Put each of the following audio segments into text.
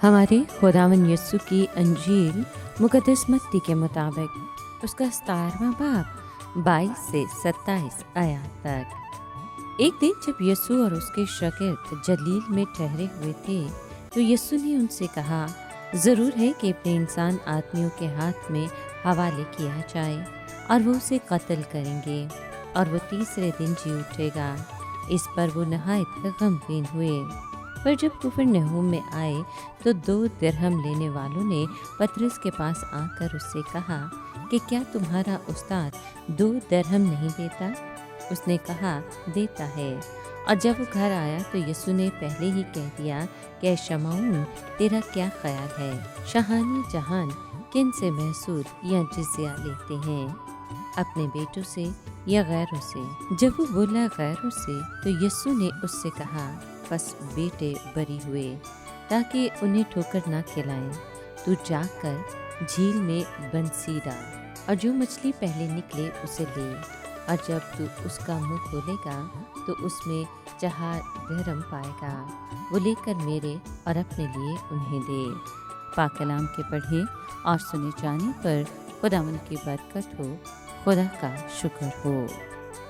हमारे खुदावंद यीशु की अंजील मुक़द्दस मत्ती के मुताबिक उसका 17वां बाब 22 से 27 आयत तक। एक दिन जब यीशु और उसके शागिर्द जलील में ठहरे हुए थे तो यीशु ने उनसे कहा, ज़रूर है कि अपने इंसान आदमियों के हाथ में हवाले किया जाए और वो उसे कत्ल करेंगे और वो तीसरे दिन जी उठेगा। इस पर वो नहायत गमगीन हुए। पर जब कुफरनहूम में आए तो 2 दिरहम लेने वालों ने पतरस के पास आकर उससे कहा कि क्या तुम्हारा उस्ताद 2 दिरहम नहीं देता? उसने कहा, देता है। और जब वो घर आया तो यीशु ने पहले ही कह दिया कि शमौन, तेरा क्या ख्याल है? शाहानी जहान किन से महसूल या जिज़्या लेते हैं, अपने बेटों से या गैरों से? जब वो बोला गैरों से तो यीशु ने उससे कहा, बस बेटे बरी हुए ताकि उन्हें ठोकर ना खिलाएं। तू जाकर झील में बंसी डाल और जो मछली पहले निकले उसे ले, और जब तू उसका मुंह खोलेगा तो उसमें 4 दिरहम पाएगा। वो लेकर मेरे और अपने लिए उन्हें दे। पाक कलाम के पढ़े और सुने जाने पर खुदावंद की बरकत हो, खुदा का शुक्र हो।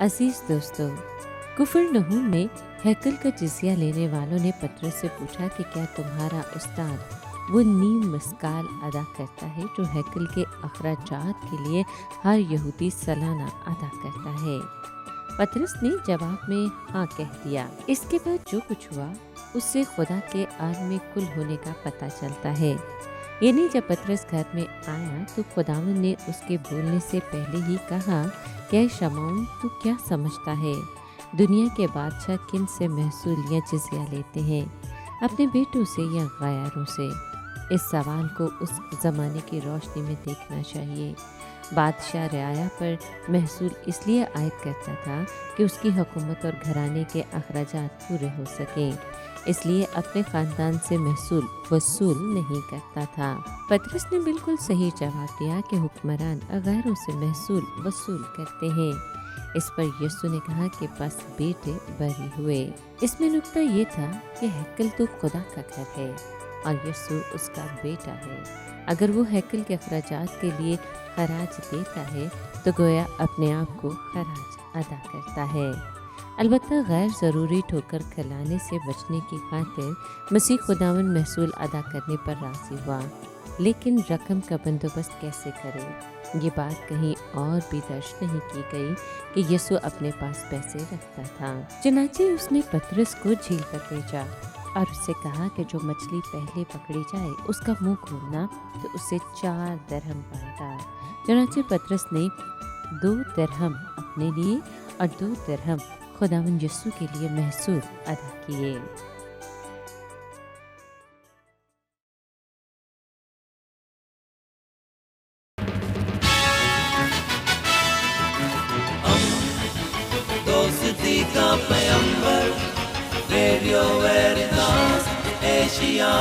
अजीज दोस्तों, कुफरनहूम में हैकल का जिज़िया लेने वालों ने पतरस से पूछा कि क्या तुम्हारा उस्ताद वो नीम मस्काल अदा करता है जो हैकल के अखराजात के लिए हर यहूदी सालाना अदा करता है? पतरस ने जवाब में हाँ कह दिया। इसके बाद जो कुछ हुआ उससे खुदा के आलम कुल होने का पता चलता है। यानी जब पतरस घर में आया तो खुदावंद ने उसके बोलने से पहले ही कहा कि शमौन, तू क्या समझता है? दुनिया के बादशाह किन से महसूल या जिज़िया लेते हैं, अपने बेटों से या गैरों से? इस सवाल को उस ज़माने की रोशनी में देखना चाहिए। बादशाह रियाया पर महसूल इसलिए आयद करता था कि उसकी हुकूमत और घराने के अखराजात पूरे हो सकें, इसलिए अपने ख़ानदान से महसूल वसूल नहीं करता था। पतरस ने बिल्कुल सही जवाब दिया कि हुक्मरान गैरों से महसूल वसूल करते हैं। इस पर यीशु ने कहा कि बस बेटे बरी हुए। इसमें नुक्ता ये था कि हैकल तो खुदा का घर है और यीशु उसका बेटा है। अगर वो हैकल के अखराजात के लिए खराज देता है तो गोया अपने आप को खराज अदा करता है। अलबत्ता गैर ज़रूरी ठोकर खिलाने से बचने की खातिर मसीह खुदावंद महसूल अदा करने पर राज़ी हुआ, लेकिन रकम का बंदोबस्त कैसे करे? ये बात कहीं और भी दर्ज नहीं की गई कि यीशु अपने पास पैसे रखता था। चनाचे उसने पतरस को झील पर भेजा और उससे कहा कि जो मछली पहले पकड़ी जाए उसका मुंह खोलना तो उसे 4 दिरहम पाएगा। चनाचे पतरस ने 2 दिरहम अपने लिए और 2 दिरहम खुदावंद यीशु के लिए महसूल अदा किए। दोस्ती का पैगंबर, रेडियो वेरितास एशिया।